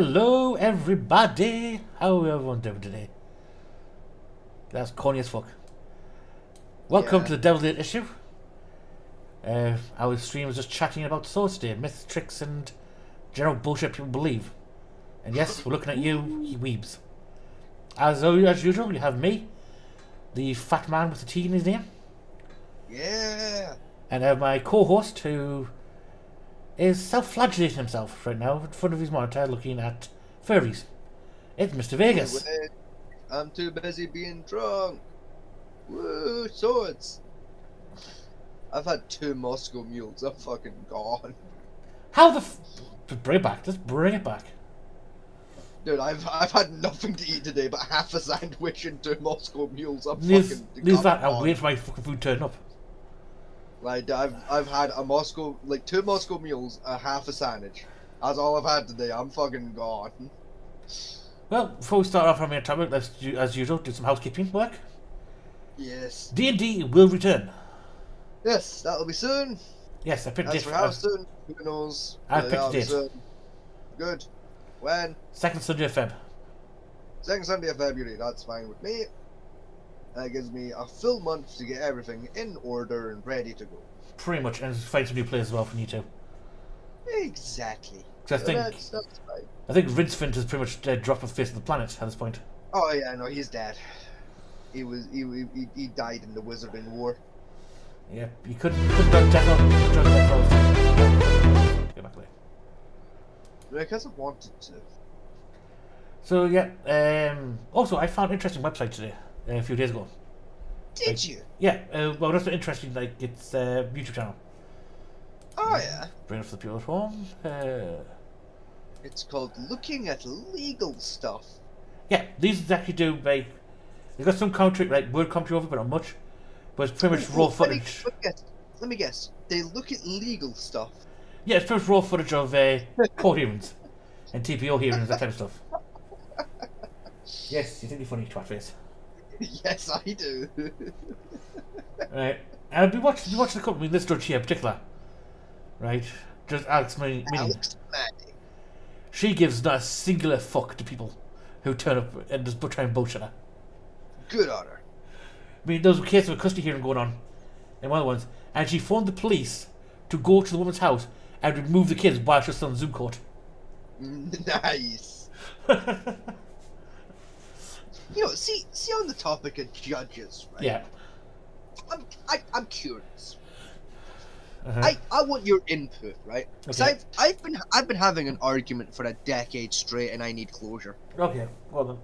Hello, everybody. How everyone doing today? That's corny as fuck. Welcome to the Devil Date issue. Our stream is just chatting about Swords Day, myths, tricks, and general bullshit people believe. And yes, we're looking at you, you weebs. As usual, you have me, the fat man with the T in his name. Yeah. And I have my co-host who is self-flagellating himself right now in front of his monitor looking at furries. It's Mr. Vegas. Wait, I'm too busy being drunk. Woo, swords. I've had 2 Moscow mules. I'm fucking gone. How the just bring it back. Just bring it back. Dude, I've had nothing to eat today but half a sandwich and 2 Moscow mules. I'm Leave fucking that. I'll wait for my fucking food to turn up. Like, I've had a Moscow, like 2 Moscow mules, a half a sandwich. That's all I've had today. I'm fucking gone. Well, before we start off our main topic, let's, as usual, do some housekeeping work. Yes. D&D will return. Yes, that'll be soon. Yes, I picked As it. for how soon, who knows? I picked That'll be it. soon. Good. When? Second Sunday of Feb. 2nd Sunday of February, that's fine with me. That gives me a full month to get everything in order and ready to go. Pretty much, and find some new players as well for you too. Exactly. 'Cause That's fine. I think Rinsfint is pretty much dead, drop off the face of the planet at this point. Oh yeah, no, he's dead. He died in the Wizarding War. Yeah, you couldn't done Death Row. Get back away. Because I wanted to. So yeah, also I found an interesting website today, a few days ago. Did you? Yeah, well, that's not interesting. Like it's a YouTube channel. Oh yeah. Bring it to the pure form. It's called Looking at Legal Stuff. Yeah, these actually do like they've got some commentary, like word commentary over, but not much. But it's pretty much raw footage. Let me guess. They look at legal stuff. Yeah, it's pretty much raw footage of court hearings and TPO hearings, that type of stuff. Yes, you think you're funny, twat face. Yes, I do. Right, and I've been watching the couple. I mean, this judge here in particular, right? Just Alex Manning. Alex Manning. She gives not a singular fuck to people who turn up and just try and bullshit her. Good on her. I mean, there was a case of a custody hearing going on in one of the ones, and she phoned the police to go to the woman's house and remove the kids while she was still on Zoom court. Nice. You know, see on the topic of judges, right? Yeah. I'm curious. Uh-huh. I want your input, right? Because Okay. I've been having an argument for a decade straight, and I need closure. Okay, well then.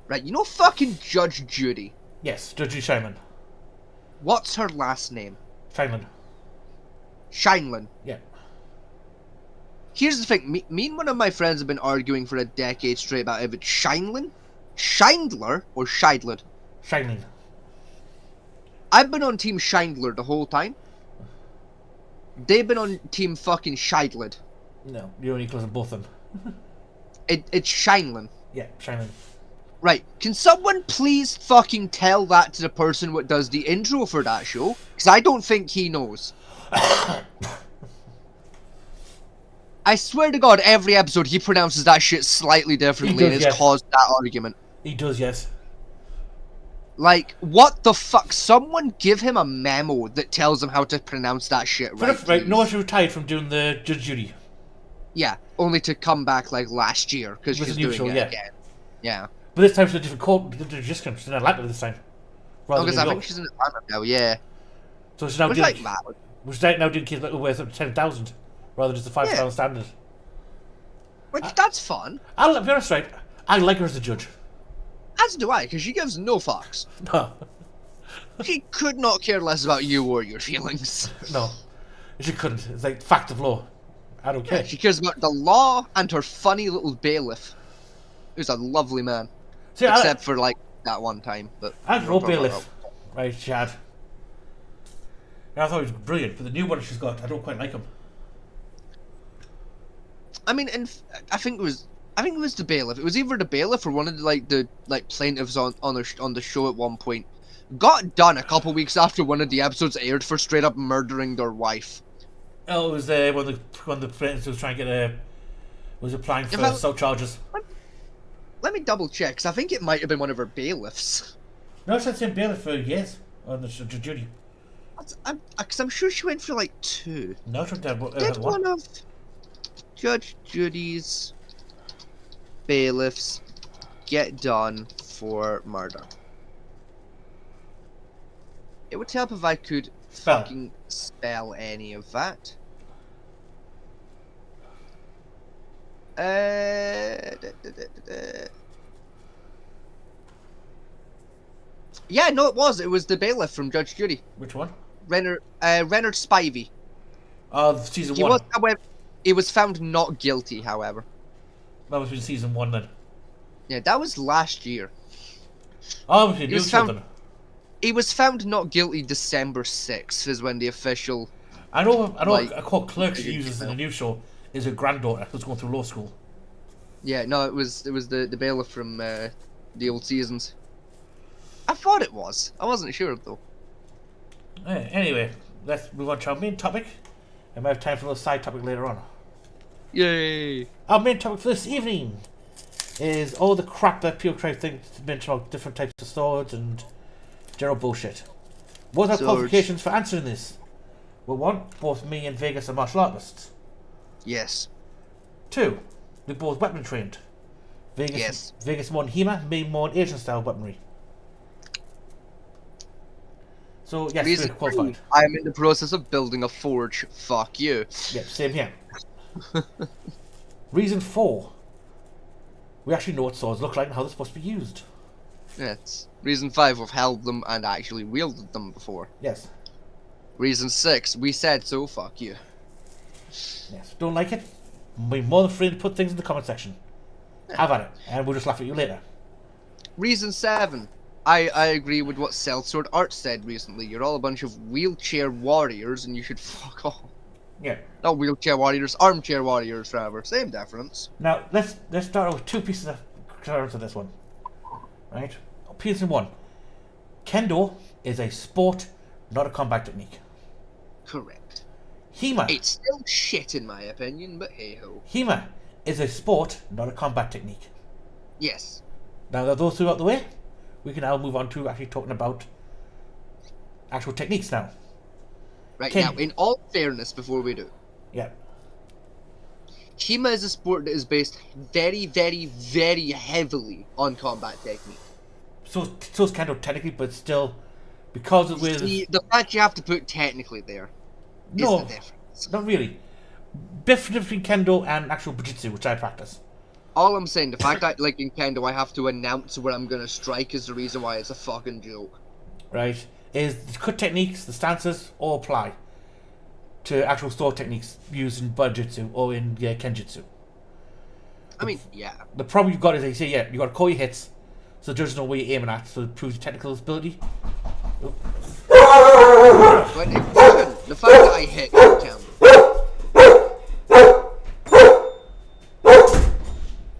Right, you know fucking Judge Judy. Yes, Judge Scheinman. What's her last name? Scheinman. Scheinlin. Yeah. Here's the thing. Me and one of my friends have been arguing for a decade straight about if it's Scheinlin, Scheindler, or Scheidler. Scheinling. I've been on Team Scheindler the whole time. They've been on Team fucking Scheidler. No, you're only close to both of them. It's Scheinlin. Yeah, Scheinling. Right, can someone please fucking tell that to the person what does the intro for that show? Because I don't think he knows. I swear to God, every episode he pronounces that shit slightly differently He does, and it's yes. caused that argument. He does, yes. Like, what the fuck? Someone give him a memo that tells him how to pronounce that shit right. Right, please. no, she retired from doing the Judge Judy. Yeah, only to come back like last year because With she's a new doing show, it yeah. again. Yeah. But this time she's a different court, different jurisdiction. She's in Atlanta this time. Rather Because than I New think York. she's in Atlanta now, yeah. So she's now Which, doing, like, mad. which is now doing kids like worth up to 10,000 rather than just the 5,000 Yeah. standard. Which, that's fun. I'll be honest, right? I like her as a judge. As do I, because she gives no fucks. No, She could not care less about you or your feelings. no, she couldn't. It's like fact of law. I don't care. She cares about the law and her funny little bailiff, who's a lovely man. See, Except for, like, that one time. But I had no bailiff. Right, she had. And I thought he was brilliant, but the new one she's got, I don't quite like him. I mean, and I think it was the bailiff. It was either the bailiff or one of the plaintiffs on the show at one point. Got done a couple weeks after one of the episodes aired for straight up murdering their wife. Oh, it was when the plaintiff was trying to get was applying for If I- assault charges. Let me double check, because I think it might have been one of her bailiffs. No, she's been bailiff for years on the duty. Because I'm sure she went for like 2. No, she did Did one. one of Judge Judy's bailiffs get done for murder? It would help if I could Spell. fucking spell any of that. Yeah, no, it was. It was the bailiff from Judge Judy. Which one? Renard Spivey. Of season He 1. was, however, he was found not guilty, however. That was in season 1 then. Yeah, that was last year. Oh, it was He new was show found- then. He was found not guilty December 6th is when the official... I know like, a called Clerk she big uses in the deal. new show is her granddaughter who's going through law school. Yeah, no, it was the bailiff from the old seasons. I thought it was. I wasn't sure, though. Anyway, let's move on to our main topic. And we have time for a little side topic later on. Yay! Our main topic for this evening is all the crap that people try to think to mention about different types of swords and general bullshit. What are the Swords. qualifications for answering this? Well, 1, both me and Vegas are martial artists. Yes. 2, we're both weapon trained. Yes. Vegas more on HEMA, me more on Asian style weaponry. So yes, Reason we're qualified. 3, I'm in the process of building a forge. Fuck you. Yep, same here. Reason 4, we actually know what swords look like and how they're supposed to be used. Yes. Reason 5, we've held them and actually wielded them before. Yes. Reason 6, we said so, fuck you. Yes. Don't like it? Be more than free to put things in the comment section. Have at it, and we'll just laugh at you later. Reason 7, I agree with what Sellsword Art said recently. You're all a bunch of wheelchair warriors and you should fuck off. Yeah. Not wheelchair warriors, armchair warriors, rather. Same difference. Now let's start with 2 pieces of terms of this one. Right? Piece 1. Kendo is a sport, not a combat technique. Correct. HEMA. It's still shit in my opinion, but hey ho. HEMA is a sport, not a combat technique. Yes. Now that those two out the way, we can now move on to actually talking about actual techniques now. Right Ken- now, in all fairness, before we do, Yeah. HEMA is a sport that is based very, very, very heavily on combat technique. So's Kendo technically, but still, because of with See, the fact you have to put technically there is no, the difference. not really. Difference between Kendo and actual Bujutsu, which I practice. All I'm saying, the fact that, like, in Kendo I have to announce where I'm gonna strike is the reason why it's a fucking joke. Right, is the cut techniques, the stances, all apply to actual sword techniques used in Bujutsu or in Kenjutsu. I mean, yeah. The problem you've got is, they say, yeah, you've got to call your hits, so the judges know where you're aiming at, so it proves your technical ability. But even the fact that I hit count.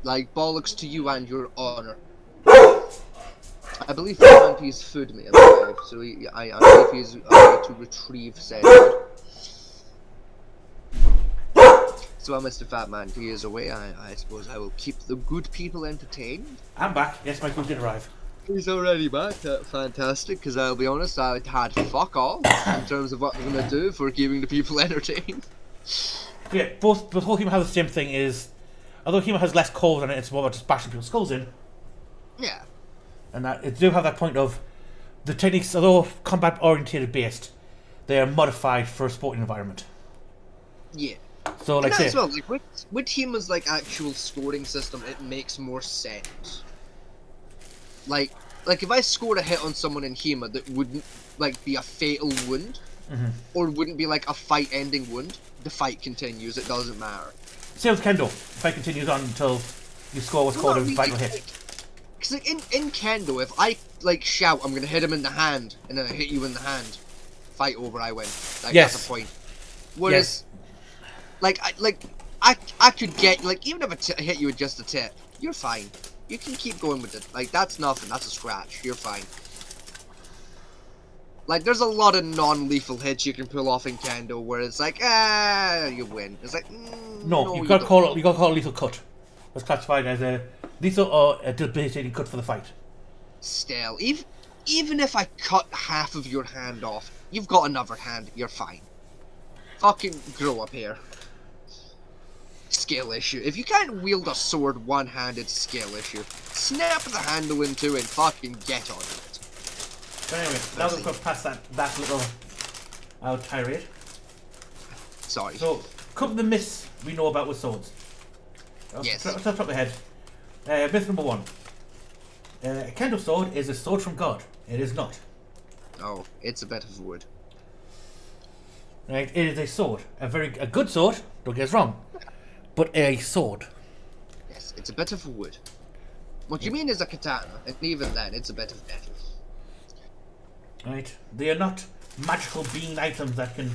Like, bollocks to you and your honor. I believe Fanty's food me alive, so I believe he's to retrieve said food. So while Mr. Fat Man T is away, I suppose I will keep the good people entertained. I'm back. Yes, my food did arrive. He's already back. Fantastic, because I'll be honest, I had fuck all in terms of what I'm gonna do for keeping the people entertained. Yeah, both HEMA have the same thing is, although HEMA has less calls on it, it's more about just bashing people's skulls in. Yeah. And that it do have that point of the techniques, although combat orientated based, they are modified for a sporting environment. Yeah. So, like, And that say, as well, like with HEMA's like actual scoring system, it makes more sense. Like if I scored a hit on someone in HEMA that wouldn't like be a fatal wound, or wouldn't be like a fight-ending wound, the fight continues. It doesn't matter. same with Kendo. The fight continues on until you score what's called a vital hit. Because like, in Kendo, if I like shout, I'm gonna hit him in the hand, and then I hit you in the hand, fight over, I win. Like, Yes. That's a point. Whereas, I could get like even if I hit you with just a tip, you're fine. You can keep going with it. Like that's nothing. That's a scratch. You're fine. Like, there's a lot of non-lethal hits you can pull off in Kendo where it's like, you win. It's like, No, you you got to don't. call it. You got to call it lethal cut. It's classified as a lethal or a debilitating cut for the fight. Still, even if I cut half of your hand off, you've got another hand, you're fine. Fucking grow up here. Skill issue. If you can't wield a sword one-handed, skill issue. Snap the handle in two and fucking get on it. But anyway, now that we've got past that little tirade. Sorry. So, a couple of the myths we know about with swords. Yes. Off the top of the head. Myth number 1. A kendo sword is a sword from God. It is not. Oh, it's a bit of wood. Right? It is a sword. A good sword, don't get us wrong. But a sword. Yes, it's a bit of wood. What you mean is a katana, and even then, it's a bit of metal. Right? They are not magical being items that can,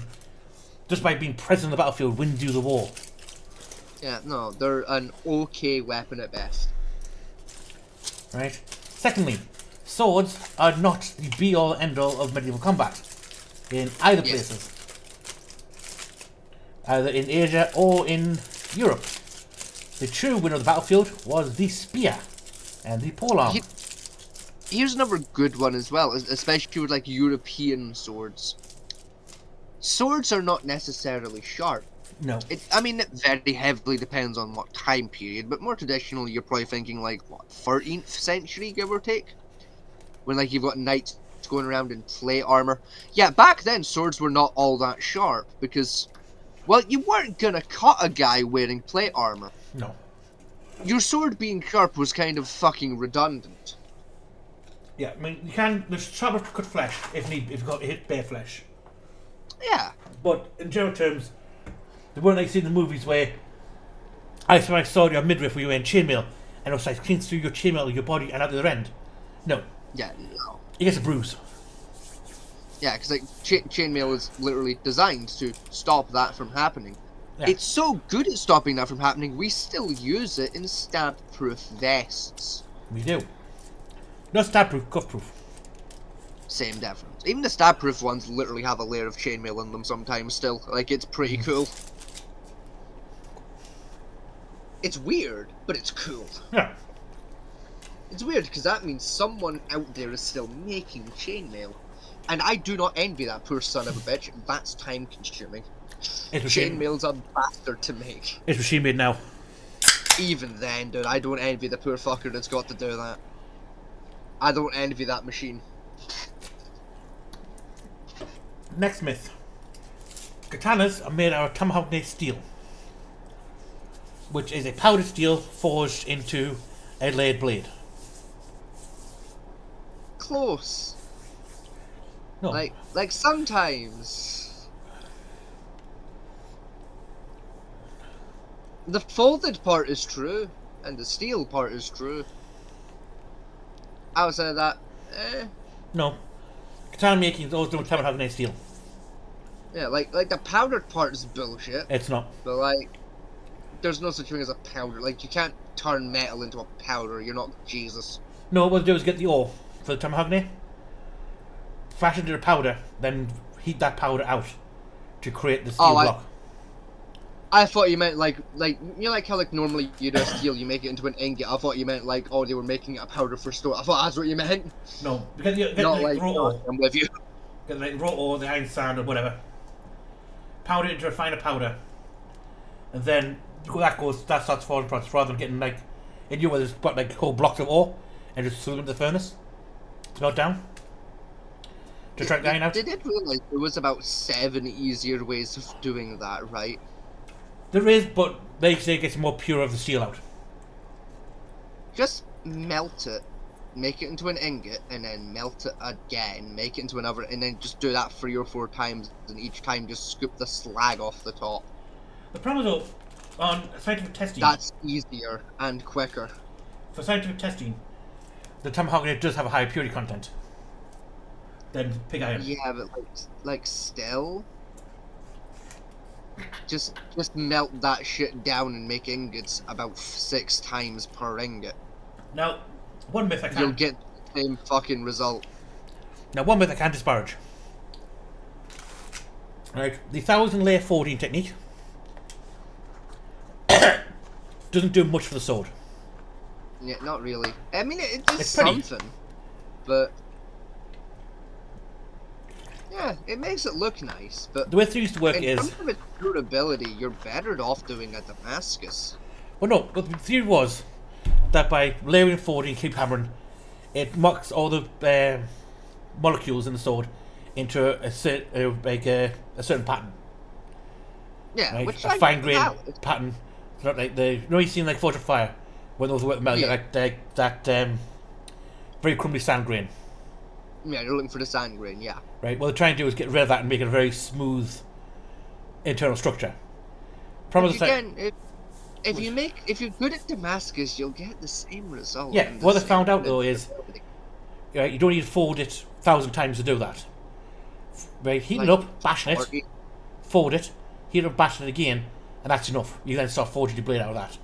just by being present on the battlefield, win you the war. Yeah, no, they're an okay weapon at best. Right? Secondly, swords are not the be-all end-all of medieval combat in either Yes. places. Either in Asia or in Europe. The true winner of the battlefield was the spear and the polearm. Here's another good one as well, especially with like European swords. Swords are not necessarily sharp. No. I mean, it very heavily depends on what time period, but more traditionally, you're probably thinking like, what, 13th century, give or take? When like you've got knights going around in plate armor. Yeah, back then, swords were not all that sharp, because, well, you weren't gonna cut a guy wearing plate armor. No. Your sword being sharp was kind of fucking redundant. Yeah, I mean, there's sharper to cut flesh if you've got to hit bare flesh. Yeah. But in general terms, the one I see in the movies where I saw your midriff where you were in chainmail and it was like clean through your chainmail, your body, and out the other end. No. Yeah, no. It gets a bruise. Yeah, because like chainmail is literally designed to stop that from happening. Yeah. It's so good at stopping that from happening, we still use it in stab-proof vests. We do. Not stab-proof, cuff-proof. Same difference. Even the stab-proof ones literally have a layer of chainmail in them sometimes still. Like, it's pretty cool. It's weird, but it's cool. Yeah. It's weird because that means someone out there is still making chainmail. And I do not envy that poor son of a bitch. That's time consuming. Chainmail's a bastard to make. It's machine made now. Even then, dude, I don't envy the poor fucker that's got to do that. I don't envy that machine. Next myth. Katanas are made out of tomahawk steel, which is a powdered steel forged into a layered blade. Close. No. Like sometimes. The folded part is true, and the steel part is true. Outside of that, No. Katana making is always done with tomahawk steel. yeah, like the powdered part is bullshit. It's not. But like, there's no such thing as a powder. Like, you can't turn metal into a powder. You're not Jesus. No, what we'll do is get the ore for the tomahawk, fashion it into powder, then heat that powder out to create the steel block. I thought you meant like you know, like how like normally you do steel, you make it into an ingot. I thought you meant like, oh, they were making it a powder for stone. I thought that's what you meant. No, get Not the like raw ore. I'm with you. Get the raw ore, the iron sand or whatever. Powder it into a finer powder. And then that starts falling apart rather than getting like in you where there's got like whole blocks of ore and just throw them into the furnace to melt down. To track the iron out. They did realize there was about 7 easier ways of doing that, right? There is, but they say it gets more pure of the steel out. Just melt it, make it into an ingot, and then melt it again, make it into another, and then just do that 3 or 4 times, and each time just scoop the slag off the top. The problem is, though, on scientific testing, That's easier and quicker. for scientific testing, the tomahawk does have a higher purity content than pig iron. Yeah, but like still, just melt that shit down and make ingots about 6 times per ingot. Now, one myth I You'll can't. get the same fucking result. Now, one myth I can't disparage. Right, the 1,000-layer forging technique doesn't do much for the sword. Yeah, not really. I mean, it does It's pretty. something, but yeah, it makes it look nice. But The way things used to work in is, terms of its durability, you're better off doing a Damascus. well, no, but the theory was that by layering, forging, keep hammering, it mocks all the molecules in the sword into a certain pattern. Yeah, Right? which A fine grain valid. pattern. It's not like the, you know, you've seen like Forge of Fire when those work metal, Yeah. like that very crumbly sand grain. Yeah, you're looking for the sand grain. Yeah. Right. What they're trying to do is get rid of that and make it a very smooth internal structure. Problem is that, Again, if you're good at Damascus, you'll get the same result. yeah. and the What they same found out though is, durability. right, you don't need to fold it 1,000 times to do that. Right, heat it Like, up, bashing it, 40. fold it, heat it up, bashing it again, and that's enough. You then start forging your blade out of that.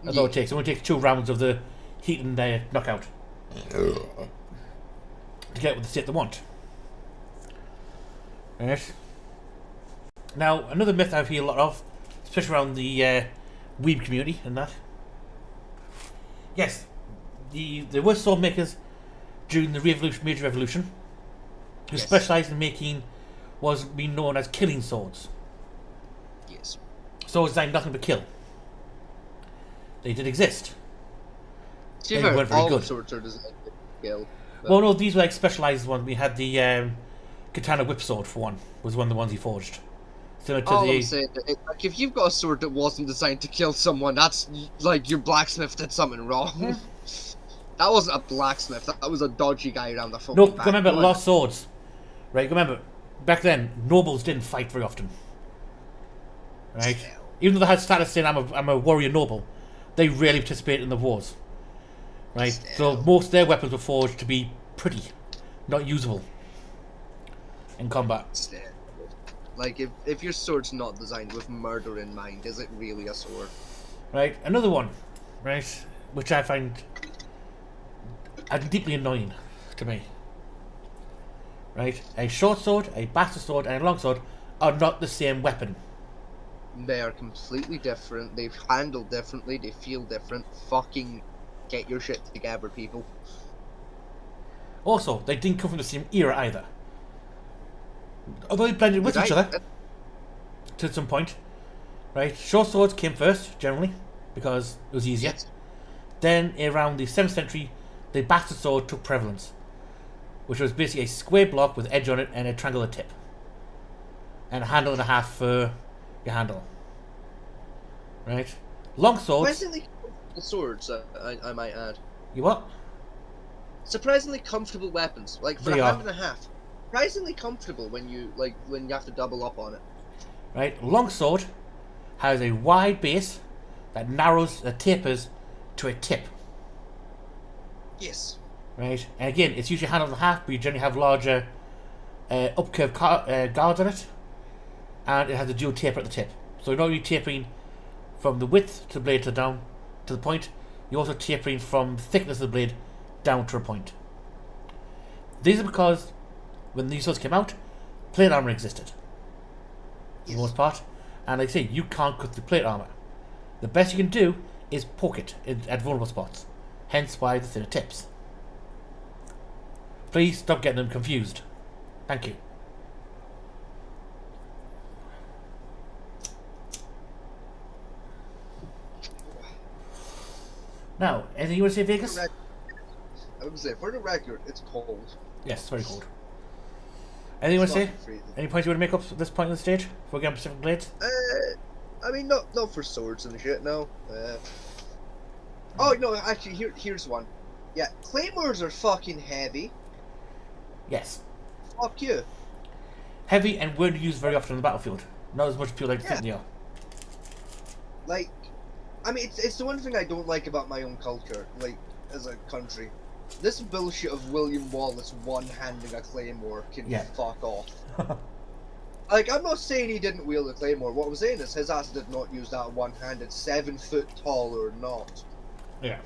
That's all it takes. It only takes 2 rounds of the heat and knockout to get what the state they want. Right. Now, another myth I hear a lot of, especially around the weeb community and that. Yes, there were sword makers during the major revolution who Yes. specialised in making what was being known as killing swords. Yes. Swords designed nothing but kill. They did exist. To be They fair, weren't very all good. swords are designed to kill. But Well, no, these were like specialised ones. We had the katana whip sword for one. Was one of the ones he forged. Similar to all the I'm saying, like, if you've got a sword that wasn't designed to kill someone, that's like your blacksmith did something wrong. That wasn't a blacksmith. That was a dodgy guy around the fucking no. back. Remember, Go on. lost swords. Right. Remember, back then nobles didn't fight very often. Right. Even though they had status saying I'm a warrior noble, they rarely participated in the wars. Right. So Still. most of their weapons were forged to be pretty, not usable in combat. Still. Like, if your sword's not designed with murder in mind, is it really a sword? Right, another one, right, which I find deeply annoying to me. Right, a short sword, a bastard sword, and a long sword are not the same weapon. They are completely different. They handle differently. They feel different. Fucking get your shit together, people. Also, they didn't come from the same era either. Although they blended with each other to some point. Right, short swords came first, generally, because it was easier. Yes. Then, around the 7th century, the bastard sword took prevalence, which was basically a square block with edge on it and a triangular tip. And a handle and a half for your handle. Right? Long swords. Surprisingly comfortable swords, I might add. You what? Surprisingly comfortable weapons, like for They a are. hand and a half. Surprisingly comfortable when you have to double up on it. Right? Long sword has a wide base that tapers to a tip. Yes. Right? And again, it's usually a handle and a half, but you generally have larger upcurved guards on it. And it has a dual taper at the tip. So you're not only tapering from the width to the blade to down to the point, you're also tapering from the thickness of the blade down to a point. These are because when these swords came out, plate armor existed. For the most part. And like I say, you can't cut through plate armor. The best you can do is poke it at vulnerable spots. Hence why the thinner tips. Please stop getting them confused. Thank you. Now, anything you want to say, Vegas? I would say, for the record, it's cold. Yes, it's very cold. Anything you want It's to say? fucking freezing. Any points you want to make up at this point in the stage before we get on Pacific Blades? I mean, not for swords and shit, no. Oh, no, actually, here's one. Yeah, claymores are fucking heavy. Yes. Fuck you. Heavy and weren't used very often on the battlefield. Not as much as people like to think they are. Like, I mean, it's the one thing I don't like about my own culture, like, as a country. This bullshit of William Wallace one-handing a claymore can Yeah. fuck off. Like, I'm not saying he didn't wield a claymore. What I'm saying is his ass did not use that one-handed, 7 foot tall or not. Yeah.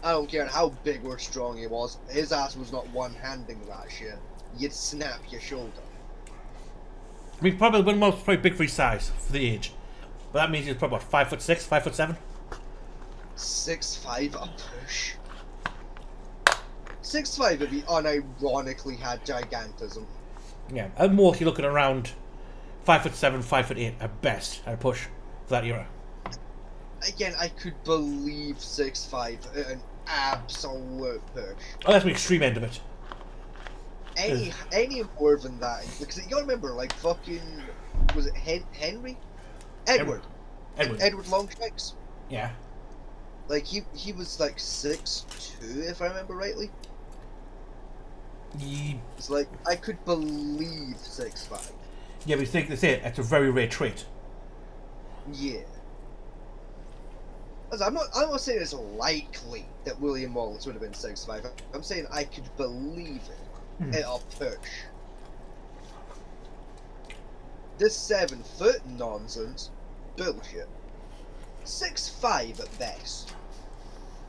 I don't care how big or strong he was. His ass was not one-handing that shit. You'd snap your shoulder. I mean, probably Winmore's probably big for his size for the age, but that means he's probably what, 5'6", 5'7". 6'5" a push. 6'5" if he unironically had gigantism. Yeah, at most you're looking around 5'7", 5'8" at best at a push for that era. Again, I could believe 6'5", an absolute push. Oh, that's the extreme end of it. Any more than that, because you gotta remember, like fucking, was it Henry? Edward Longshanks. Yeah. Like he was like 6'2", if I remember rightly. It's like I could believe 6'5". Yeah, but you think they say it's a very rare trait. Yeah. I'm not saying it's likely that William Wallace would have been 6'5". I'm saying I could believe it. It'll push. This 7 foot nonsense, bullshit. 6'5" at best.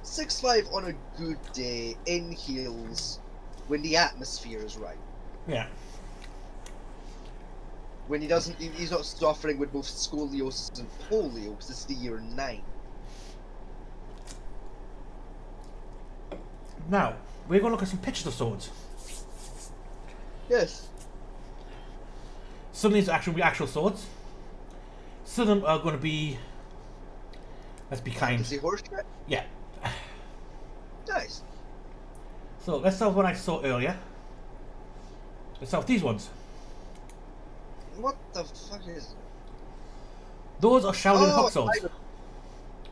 6'5" on a good day, in heels, when the atmosphere is right. Yeah. When he's not suffering with both scoliosis and polio, because it's the year 9. Now, we're going to look at some pictures of swords. Yes. Some of these are actual swords. Some of them are going to be... Let's be kind. Is he horse trick? Yeah. Nice. So, let's start with what I saw earlier. Let's start with these ones. What the fuck is it? Those are Shaolin hook swords.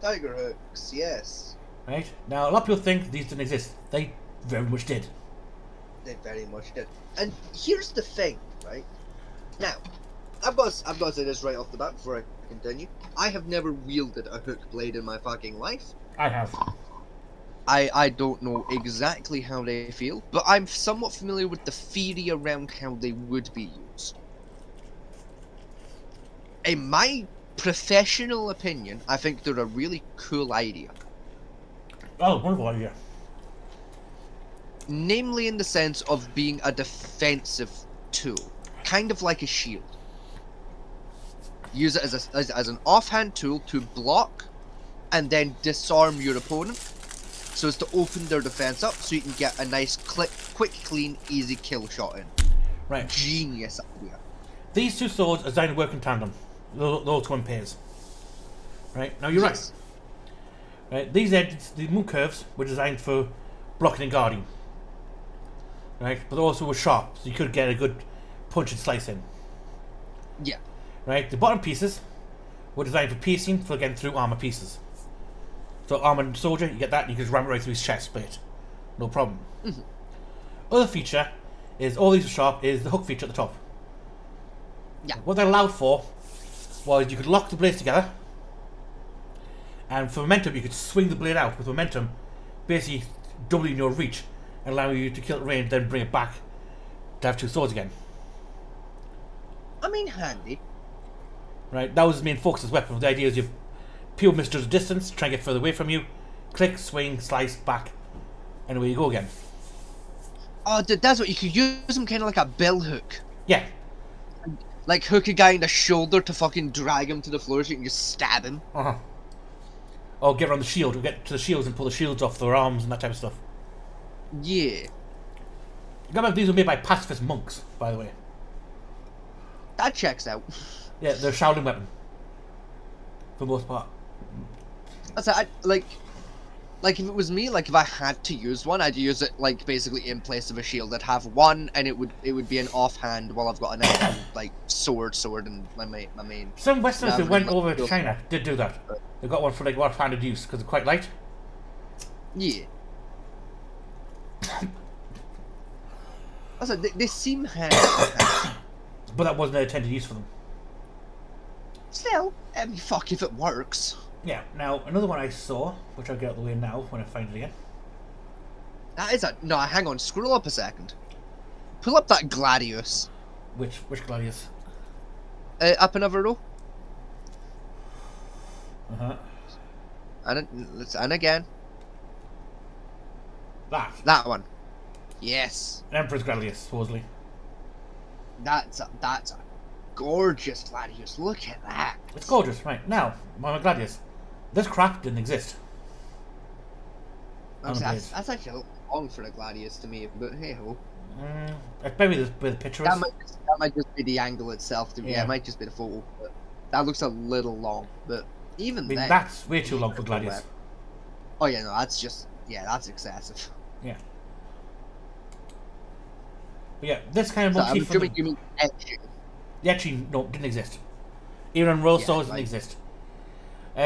Tiger hooks, yes. Right? Now, a lot of people think these didn't exist. They very much did. They very much did. And here's the thing, right? Now, I'm gonna say this right off the bat before I continue. I have never wielded a hook blade in my fucking life. I have. I don't know exactly how they feel, but I'm somewhat familiar with the theory around how they would be used. In my professional opinion, I think they're a really cool idea. Oh, wonderful idea. Namely in the sense of being a defensive tool. Kind of like a shield. Use it as an offhand tool to block and then disarm your opponent, so as to open their defense up so you can get a nice quick, clean, easy kill shot in. Right. Genius idea. These two swords are designed to work in tandem. They'll go in pairs. Right? Now, you're Yes. right. These edges, the moon curves, were designed for blocking and guarding. Right? But they also were sharp, so you could get a good punch and slice in. Yeah. Right? The bottom pieces were designed for piercing, for getting through armor pieces. So armored soldier, you get that, you can just ram it right through his chest plate. No problem. Mm-hmm. Other feature is, all these are sharp, is the hook feature at the top. Yeah. What they allowed for was you could lock the blades together, and for momentum you could swing the blade out with momentum, basically doubling your reach and allowing you to kill at range, then bring it back to have two swords again. I mean, handy. Right, that was the main focus of the weapon. The idea is you pure misjudge the distance, try and get further away from you, click, swing, slice, back, and away you go again. Oh, that's what you could use them kind of like a bill hook. Yeah. Like hook a guy in the shoulder to fucking drag him to the floor so you can just stab him. Uh-huh. Or get around the shield, or get to the shields and pull the shields off their arms and that type of stuff. Yeah. Remember, these were made by pacifist monks, by the way. That checks out. Yeah, they're a Shaolin weapon. For the most part. That's like if it was me, like if I had to use one, I'd use it like basically in place of a shield. I'd have one, and it would be an offhand while I've got an like sword, and my main. Some Westerners that went over to shield. China did do that. They got one for like one-handed use because they're quite light. Yeah. Also, they seem handy. But that wasn't their intended use for them. Still, I mean, fuck if it works. Yeah, now another one I saw, which I'll get out of the way now when I find it again. That is a no. Hang on, scroll up a second. Pull up that Gladius. Which Gladius? Up another row. Uh-huh. And again. That one. Yes. Emperor's Gladius, supposedly. That's a gorgeous, Gladius. Look at that. It's gorgeous, right? Now, my Gladius, this crap didn't exist. That's actually a little long for the Gladius to me, but hey ho. Maybe where the picture is. That might just be the angle itself. Yeah, it might just be the photo. But that looks a little long, but even I mean, then, that's way too long for Gladius. Oh yeah, no, that's just that's excessive. Yeah. But yeah, this kind of So motif. I'm assuming you mean etching. Actually, no, didn't exist. Even on Royal Swords didn't exist.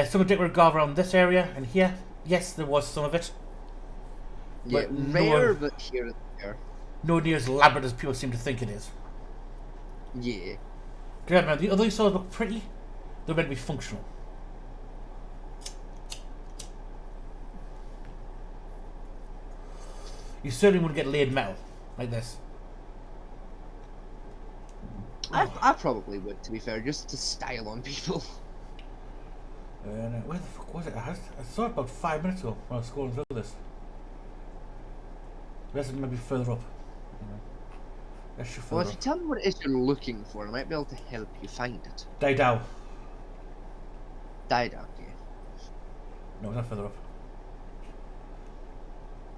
Some of it would go around this area and here. Yes, there was some of it. Yeah, But rare, but here and there. No near as elaborate as people seem to think it is. Yeah. Remember, the other swords look pretty. They're meant to be functional. You certainly wouldn't get laid metal like this. I probably would, to be fair, just to style on people. Where the fuck was it? I saw it about 5 minutes ago when I was scrolling through this. The rest of it might be further up. Well, if you tell me what it is you're looking for, I might be able to help you find it. Daidao. Daidao, yeah. No, it's not further up.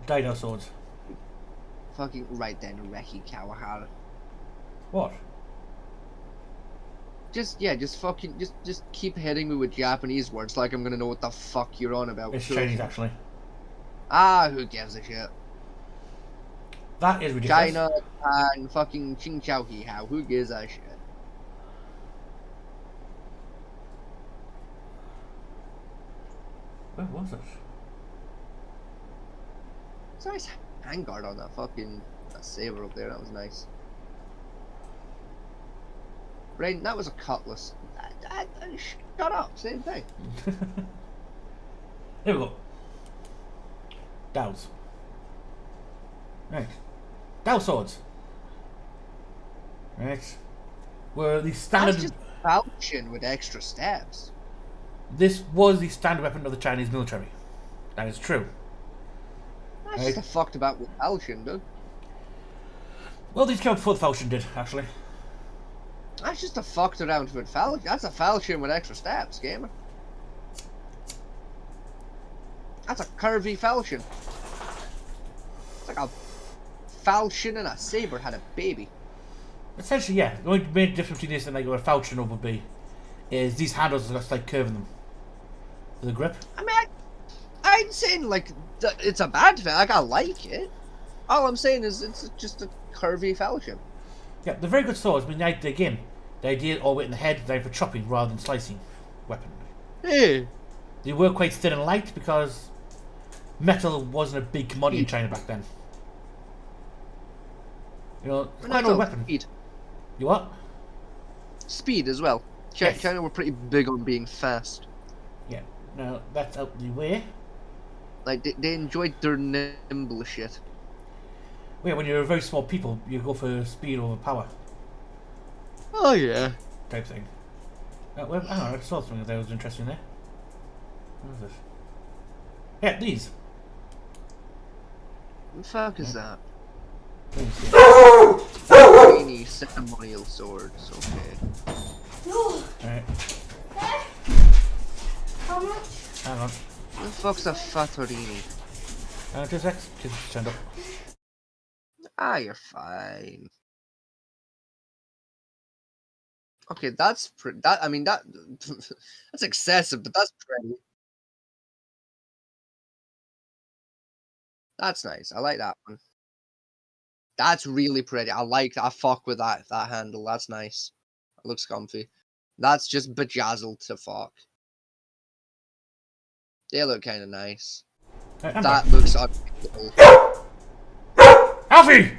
Daidao swords. Fucking right then, Reki Kawahara. What? Just keep hitting me with Japanese words like I'm gonna know what the fuck you're on about. It's Chinese, actually. Ah, who gives a shit? That is ridiculous. China and fucking Ching Chao He How. Who gives a shit? Where was it? It's a nice handguard on that fucking saber up there. That was nice. Rain, that was a cutlass. Shut up. Same thing. Here we go. Daos. Right. Dao swords. Right. Were the standard. That's just falchion with extra steps. This was the standard weapon of the Chinese military. That is true. That's Right. just a fucked about with falchion, dude. Well, these came up before the falchion did, actually. That's just a fucked around with falchion. That's a falchion with extra steps, gamer. That's a curvy falchion. It's like a falchion and a saber had a baby. Essentially, yeah. The only main difference between this and like what a falchion would be is these handles are just like curving them for the grip. I mean, I'm saying like it's a bad thing. Like I like it. All I'm saying is it's just a curvy falchion. Yeah, they're very good swords. I mean, again, the idea all in the head, they're for chopping rather than slicing weapon. Hey. They were quite thin and light because metal wasn't a big commodity in China back then. You know, it's quite an old weapon. Speed. You what? Speed as well. Yes. China were pretty big on being fast. Yeah. Now that's out the way. Like they enjoyed their nimble shit. Well, yeah, when you're a very small people, you go for speed over power Oh yeah. type thing. Well, I don't know, I saw something that was interesting there. What was this? Yeah, these. What the fuck is that? Let me see. Tiny ceremonial swords. Okay. Alright, How much? hang on. What the fuck's a Fattorini? 2 seconds. Just stand up. Ah, you're fine. Okay, that's pretty. That I mean that that's excessive, but that's pretty. That's nice. I like that one. That's really pretty. I like. I fuck with that handle. That's nice. It looks comfy. That's just bejazzled to fuck. They look kind of nice. Right, I'm That back. looks unbelievable. Alfie!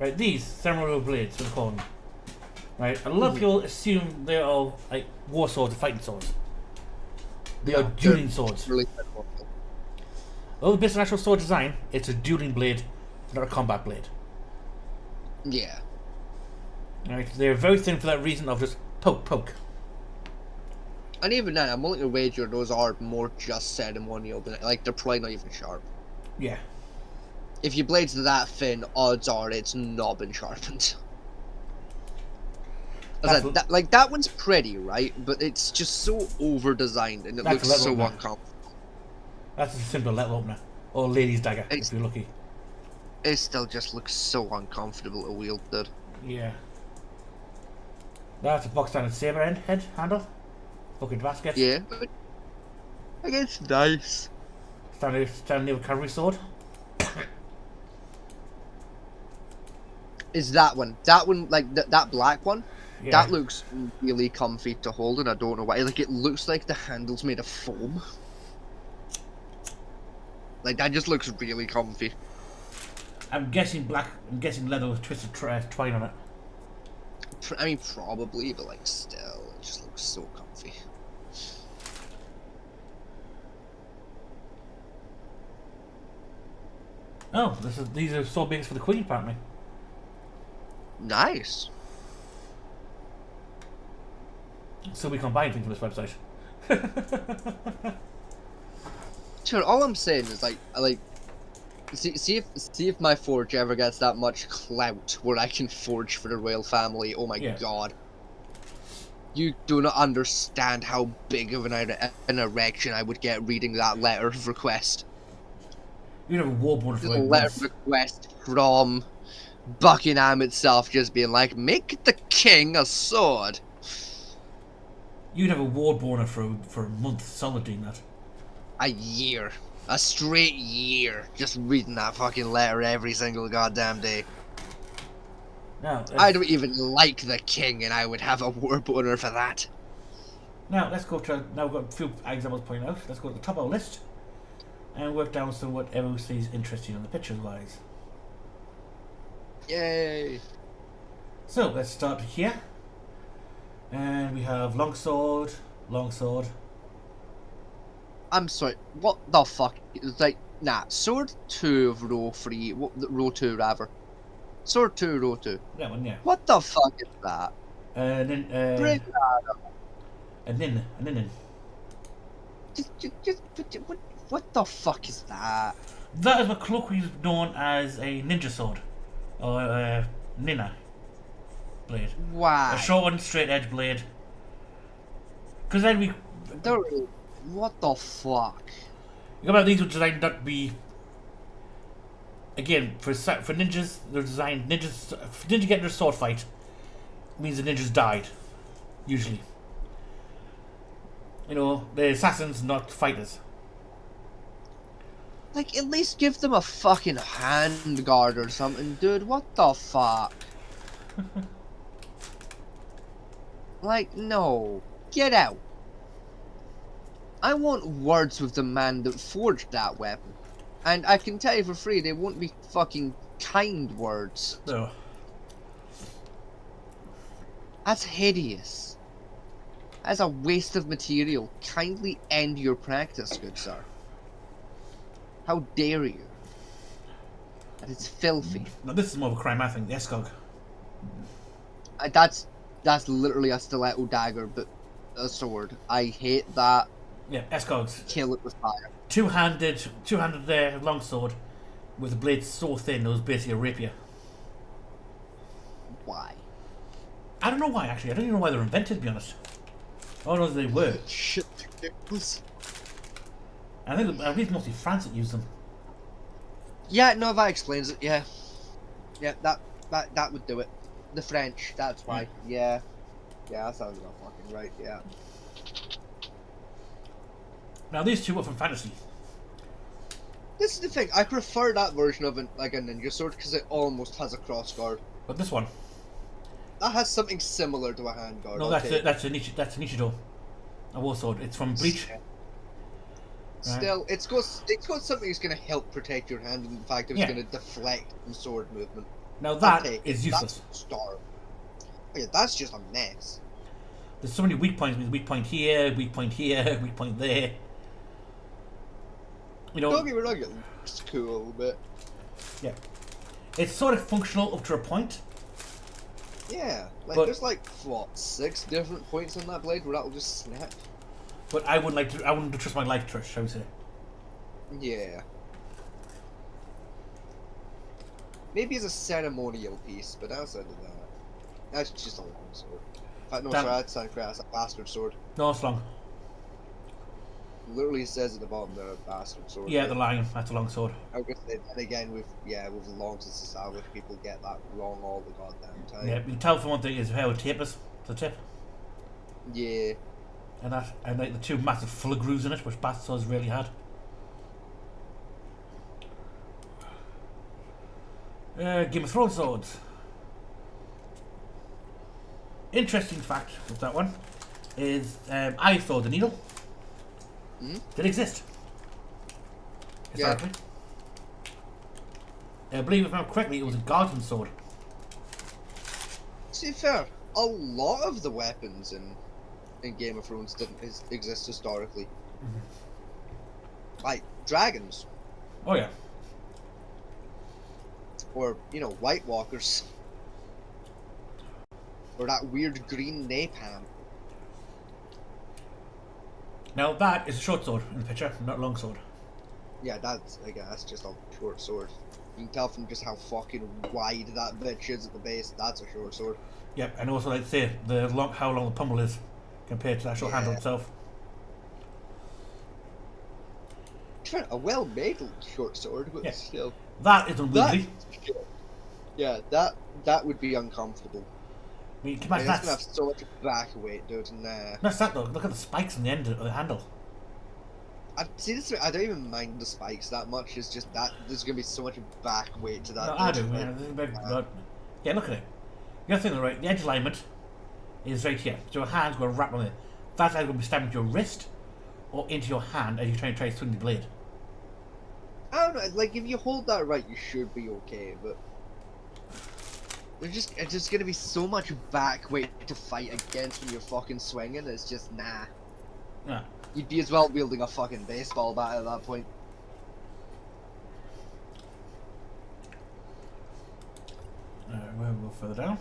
Right, these ceremonial blades, we're calling them. Right, a lot of people assume they're all like war swords or fighting swords. They are dueling swords. Really cool. Although based on actual sword design, it's a dueling blade, not a combat blade. Yeah. Right, they're very thin for that reason of just poke, poke. And even then, I'm willing to wager those are more just ceremonial than like they're probably not even sharp. Yeah. If your blade's that thin, odds are it's not been sharpened. That's, That one's pretty, right? But it's just so over designed and it That's looks a so level up uncomfortable. that's a simple letter opener. Or lady's dagger, It's- if you're lucky. It still just looks so uncomfortable to wield, dude. Yeah. That's a box standard saber head handle. Bucket basket. Yeah, but I guess nice. Standard cavalry sword. Is that one? That one, like that black one? Yeah. That looks really comfy to hold, and I don't know why. Like, it looks like the handle's made of foam. Like, that just looks really comfy. I'm guessing leather with twisted twine on it. I mean, probably, but like, still, it just looks so comfy. Oh, these are sword makers for the Queen, apparently. Nice. So we can buy anything from this website. Sure. All I'm saying is see if my forge ever gets that much clout where I can forge for the royal family. Oh my god. You do not understand how big of an erection I would get reading that letter of request. You'd have a warboard for A like letter months. of request from Buckingham itself, just being like, make the king a sword. You'd have a warborner for a month solid doing that. A year. A straight year. Just reading that fucking letter every single goddamn day. Now, I don't even like the king, and I would have a warboner for that. now let's go to. Now we've got a few examples pointing out. Let's go to the top of our list and work down to whatever sees interesting on the pictures wise. Yay. So let's start here. And we have longsword. I'm sorry, what the fuck? It's like, nah, sword 2 of row 3, row 2 rather. Sword 2, row 2. That one, yeah. What the fuck is that? And then Bring that up. and then What the fuck is that? that is what colloquially known as a ninja sword, or a nina blade. Why? A short and straight edge blade. Because then we. What the fuck? About these were designed not to be. Again, for ninjas, they're designed. Ninja getting their sword fight means the ninjas died, usually. You know, the assassins, not fighters. Like, at least give them a fucking hand guard or something, dude. What the fuck? Like, no. Get out. I want words with the man that forged that weapon. And I can tell you for free, they won't be fucking kind words. No. That's hideous. That's a waste of material. Kindly end your practice, good sir. How dare you? That is filthy. Now this is more of a crime, I think. The Escog. That's literally a stiletto dagger, but a sword. I hate that. Yeah, Escogs. Kill it with fire. Two-handed longsword with the blade so thin it was basically a rapier. Why? I don't know why, actually. I don't even know why they were invented, to be honest. All I know is they were. Shit, ridiculous. I think it's mostly France that used them. Yeah, no, that explains it. Yeah, yeah, that would do it. The French. That's why. Yeah, that sounds about fucking right. Yeah. Now these two are from fantasy. This is the thing. I prefer that version of a ninja sword because it almost has a cross guard. But this one, That has something similar to a hand guard. no, that's a Nishido, a war sword. It's from Bleach. Yeah. Still, it's got something that's going to help protect your hand, and in fact, it's going to deflect from sword movement. Now that Okay, is useless. That's a star. Okay, that's just a mess. There's so many weak points. There's weak point here, weak point here, weak point there. You know, Don't get me wrong, it looks cool a little bit. yeah, it's sort of functional up to a point. Yeah, like But- there's like what 6 different points on that blade where that'll just snap. But I wouldn't trust my life trust, shall we say? Yeah. Maybe as a ceremonial piece, but outside of that, that's just a long sword. No, Damn. sorry, that's not grass. A bastard sword. No, it's long. Literally says at the bottom there, a bastard sword. Yeah, the lion. That's a long sword. I guess and again, we've long since established people get that wrong all the goddamn time. Yeah, you can tell for one thing is how it tapers. The tip. Yeah. And like the two massive full grooves in it, which bastard swords really had. Game of Thrones swords. Interesting fact with that one is I thought the needle did exist historically. I believe if I remember correctly, it was a guardian sword. To be fair, a lot of the weapons in Game of Thrones didn't exist historically. Like dragons, Oh yeah. or White Walkers, or that weird green napalm. Now that is a short sword in the picture, not a long sword. Yeah, that's just a short sword. You can tell from just how fucking wide that bitch is at the base. That's a short sword. Yep, and also like say how long the pommel is compared to the actual handle itself. A well-made short sword, but still. That is unwieldy. That would be uncomfortable. I mean, can It's you gonna imagine have so much back weight, dude. Nah. that's that though. Look at the spikes on the end of the handle. I don't even mind the spikes that much. It's just that there's gonna be so much back weight to that. No, I dude. do. Yeah, this is a big, yeah, look at it. The other thing, right? The edge alignment is right here. So your hand's going to wrap on it. That's either going to be stabbing your wrist or into your hand as you try to swing the blade. I don't know. Like if you hold that right, you should be okay. But it's just gonna be so much back weight to fight against when you're fucking swinging. It's just nah. Yeah. You'd be as well wielding a fucking baseball bat at that point. We'll go further down.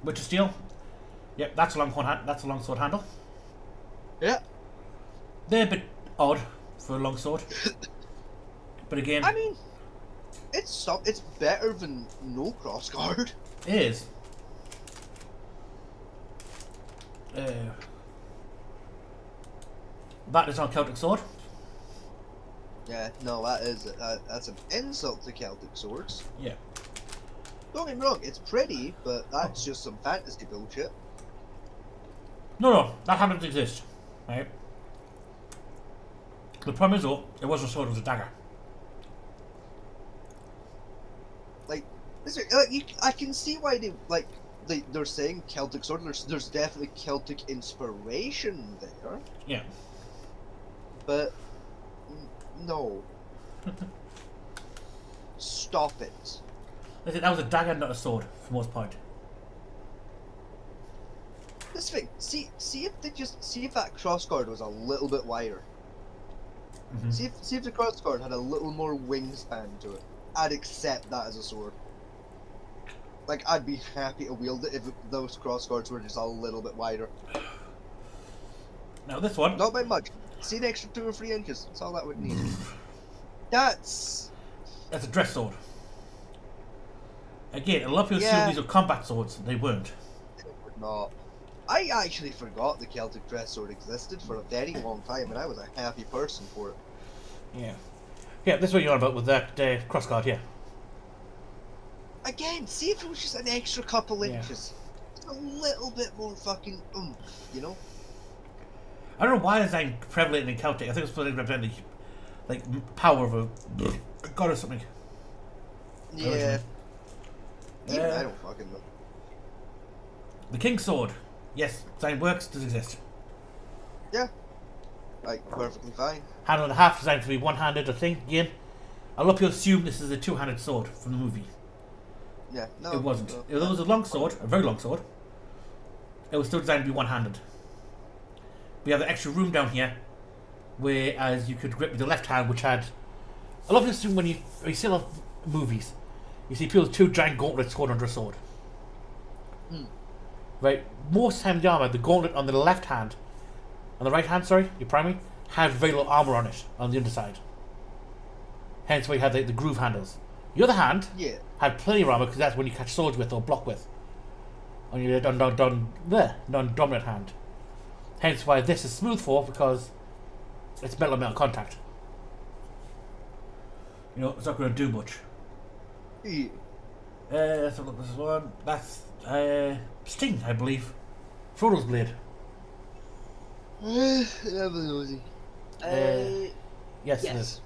Witcher steel. Yep, that's a long sword handle. Yeah. They're a bit odd for a long sword, but again, I mean, it's better than no crossguard. it is. That is our Celtic sword. Yeah, no, that's an insult to Celtic swords. Yeah. Don't get me wrong, it's pretty, but that's just some fantasy bullshit. No, that happens to exist, right? The problem is though, it wasn't a sword, it was a dagger. I can see why they're saying Celtic sword. There's definitely Celtic inspiration there. Yeah. But no. Stop it. That was a dagger, not a sword, for the most part. This thing. See if that crossguard was a little bit wider. Mm-hmm. See if the crossguard had a little more wingspan to it. I'd accept that as a sword. Like I'd be happy to wield it if those crossguards were just a little bit wider. Now this one. Not by much. See an extra 2 or 3 inches. That's all that would need. That's a dress sword. Again, a lot of people assume these are combat swords. They weren't. not. I actually forgot the Celtic dress sword existed for a very long time, and I was a happy person for it. Yeah. Yeah, this is what you're on about with that crossguard here. Again, see if it was just an extra couple inches. Just a little bit more fucking oomph, you know? I don't know why it's like prevalent in Celtic. I think it's supposed to represent the power of a god or something. Yeah. Even I don't fucking know. The King's Sword. Yes, design works, does exist. Yeah. Like, perfectly fine. Hand and a half, designed to be one-handed, I think. Again, a lot of people assume this is a two-handed sword from the movie. Yeah, no. It wasn't. No. It was a long sword, a very long sword. It was still designed to be one-handed. We have the extra room down here, whereas you could grip with the left hand, which had... A lot of people assume when you see a lot of movies, you see people with two giant gauntlets sword under a sword. Right, most times the armor, the gauntlet on the left hand, on the right hand, sorry, your primary, had very little armor on it on the underside. Hence why you had the groove handles. The other hand had plenty of armor because that's when you catch swords with or block with. on your non-dominant hand. Hence why this is smooth for, because it's metal contact. You know, it's not going to do much. Yeah. Let's look at this one. That's Sting, I believe. Frodo's blade. Have a nosy. Yes, it is.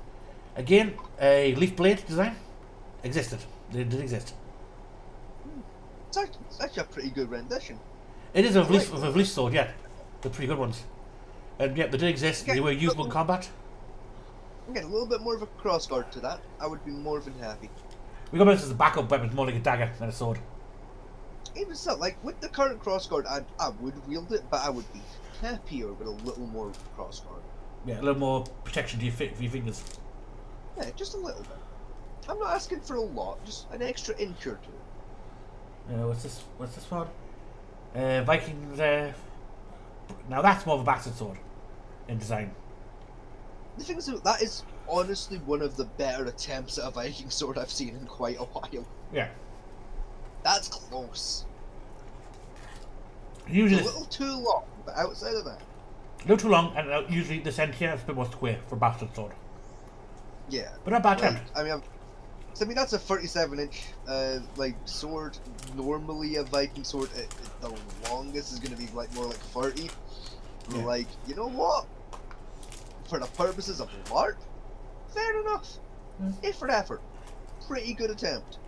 Again, a leaf blade design existed. They did exist. It's actually a pretty good rendition. It is a leaf sword, yeah. They're pretty good ones. And yeah, they did exist. Okay, They were usable in combat. Again, a little bit more of a crossguard to that. I would be more than happy. We got this as a backup weapon, more like a dagger than a sword. Even so, like with the current crossguard, I would wield it, but I would be happier with a little more crossguard. Yeah, a little more protection to for your fingers. Yeah, just a little bit. I'm not asking for a lot, just an extra inch or two. What's this one? Vikings. Now that's more of a bastard sword in design. The thing is, that is honestly one of the better attempts at a Viking sword I've seen in quite a while. Yeah. That's close. Usually A little too long, but outside of that. a little too long, and usually this end here is a bit more square for bastard sword. Yeah. But not a bad Like, attempt. I mean, that's a 37-inch like sword. Normally, a Viking sword, the longest is going to be like more like 30. Yeah. Like, you know what? For the purposes of LARP, fair enough. A for effort. Pretty good attempt.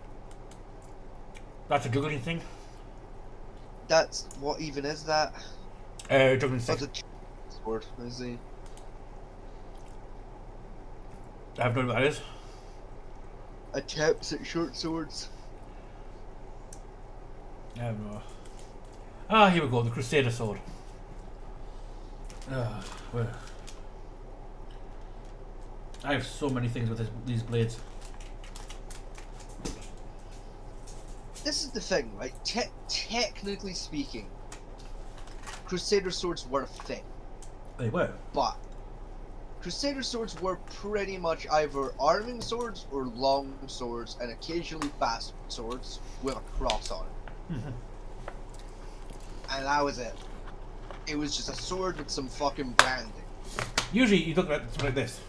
That's a juggling thing. That's what even is that? Juggling stick. That's a sword. I see. I have no idea what that is. Attempts at short swords. I have no. Ah, here we go. The Crusader sword. Well, I have so many things with these blades. This is the thing, right? Technically speaking, Crusader swords were a thing, They were. but Crusader swords were pretty much either arming swords or long swords, and occasionally bastard swords with a cross on it. And that was it. It was just a sword with some fucking branding. Usually you look at something like this.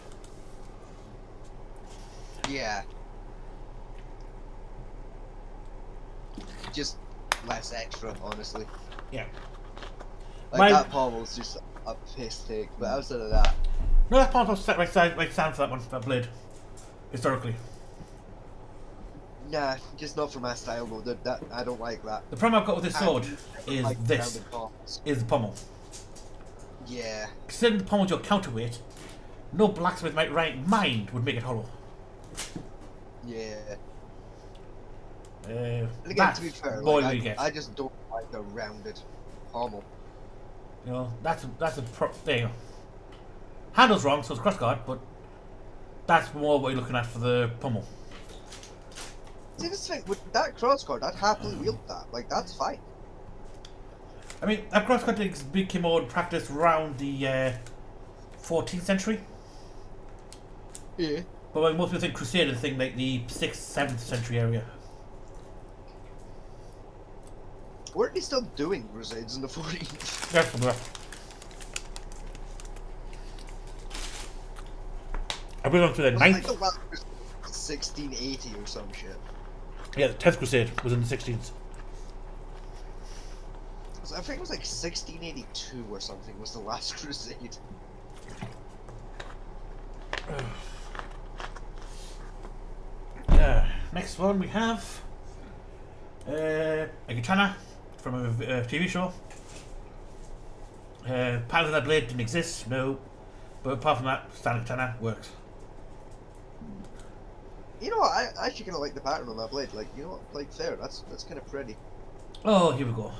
Yeah. Just less extra, honestly. Yeah. Like that pommel's just a piss take, but outside of that. No, that's part of set right stand for that one, that blade. Historically. Nah, just not for my style though. That I don't like that. The problem I've got with this sword is like this. rounded pommels. Is the pommel. Yeah. Considering the pommel's your counterweight, no blacksmith mind would make it hollow. Yeah. And And again, to be fair, like, I just don't like the rounded pommel. You know, that's a there you go. Handle's wrong, so it's crossguard, but that's more what you're looking at for the pommel. See, this thing with that crossguard, I'd happily wield that. Like, that's fine. I mean, that crossguard became more in practice around the 14th century. Yeah. But when most people think Crusader, they think like the 6th, 7th century area. Weren't they still doing crusades in the 40s? That's the best. I believe on to the Was 9th. like the last crusade 1680 or some shit. Yeah, the 10th Crusade was in the 16th. I think it was like 1682 or something was the last crusade. Next one we have a katana from a TV show. Part of that blade didn't exist, no. But apart from that, standard katana works. You know what? I actually kind of like the pattern on that blade. Like, you know what? Like, fair. That's kind of pretty. Oh, here we go.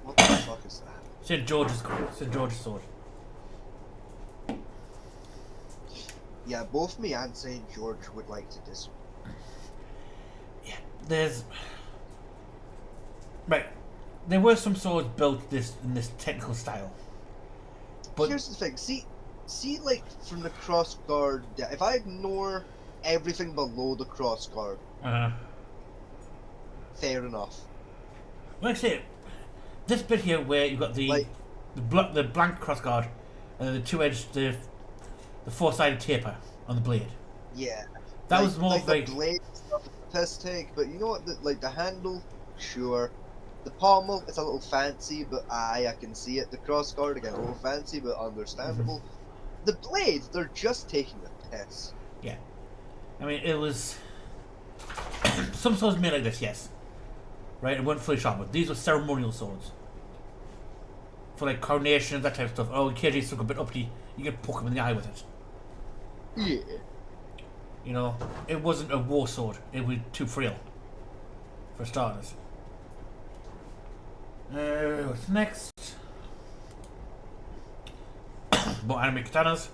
What the fuck is that? St. George's sword. Yeah, both me and St. George would like to disagree. Yeah, there's right. There were some swords built in this technical style, but Here's the thing. See, like from the cross guard. If I ignore everything below the cross guard, fair enough. Like I say, this bit here where you've got Like, the blank crossguard and the two-edged, the four-sided taper on the blade. yeah. That like, was more like like the blade stuff is a piss take, but you know what? Like the handle, sure. The pommel, it's a little fancy, but I can see it. The crossguard, again, a little fancy, but understandable. The blade, they're just taking a piss. yeah. I mean, it was some swords made like this, yes, right? It weren't fully sharp, but these were ceremonial swords for like coronations, that type of stuff. Oh, occasionally it's a bit uppity, you can poke him in the eye with it. Yeah. You know, it wasn't a war sword. It was too frail, for starters. What's next? More anime katanas.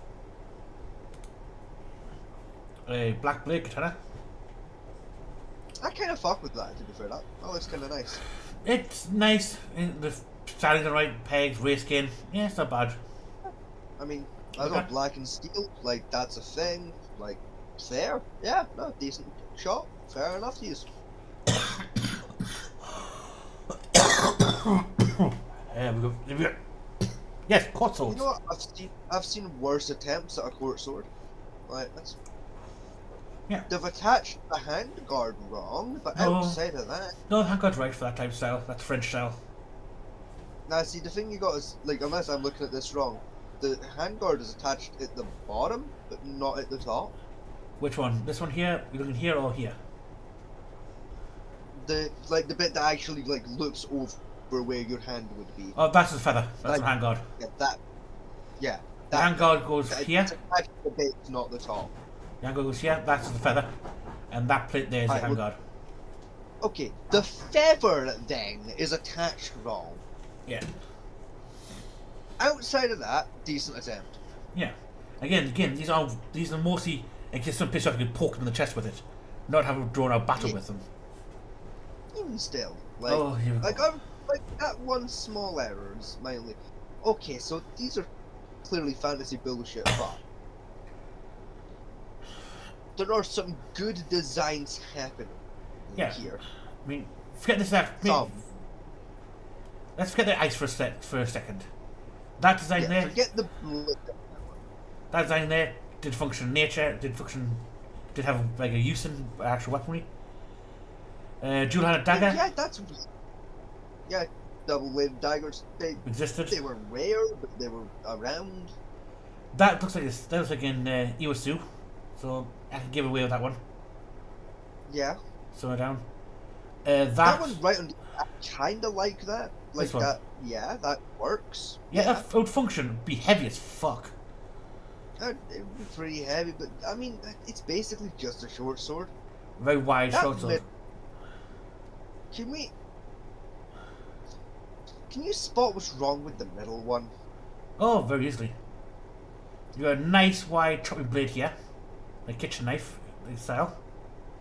A black blade katana. I kind of fuck with that, to be fair. That looks kind of nice. It's nice. The standing the right pegs, race skin. Yeah, it's not bad. I mean, I Okay. know black and steel, like, that's a thing. Like, fair. Yeah, no, decent shot. Fair enough to use. There we go. There we go. Yes, court You swords. know what? I've seen worse attempts at a court sword. Like, that's... Yeah. They've attached the handguard wrong, but No. outside of that... No, handguard's right for that type of style. That's French style. Now, see, the thing you got is, like, unless I'm looking at this wrong, the handguard is attached at the bottom, but not at the top. Which one? This one here? You're looking here or here? The bit that actually, like, looks over where your hand would be. Oh, that's the feather. That's Like- the handguard. Yeah, that... Yeah. The That, handguard goes it's here. attached to the base, not the top. The handguard goes here. That's the feather. And that plate there is the Right, well- handguard. Okay, the feather, then, is attached wrong. Yeah. Outside of that, decent attempt. Yeah. Again, these are mostly in case some piss off you can poke them in the chest with it, not have a drawn out battle Yeah. with them. Even still, like, Oh, here we like, go. like that one small error is mainly... Okay, so these are clearly fantasy bullshit, but... There are some good designs happening Yeah. here. I mean, forget this. Some. Let's forget the ice for a second. That design Yeah, there, forget the bullet. that design there did function in nature. Did have like a use in actual weaponry. Dual-handed dagger Yeah, that's... Yeah, double-bladed daggers, they existed. were rare, but they were around. That looks like this. That looks like in Iwasu, so I can give away with that one. Yeah. Somewhere down. That one right on. I kind of like that. Like This one? that. Yeah, that works. Yeah, it would function. Be heavy as fuck. It would be pretty heavy, but I mean, it's basically just a short sword. Very wide, That short sword. mid- Can you spot what's wrong with the middle one? Oh, very easily. You got a nice wide chopping blade here, like kitchen knife style.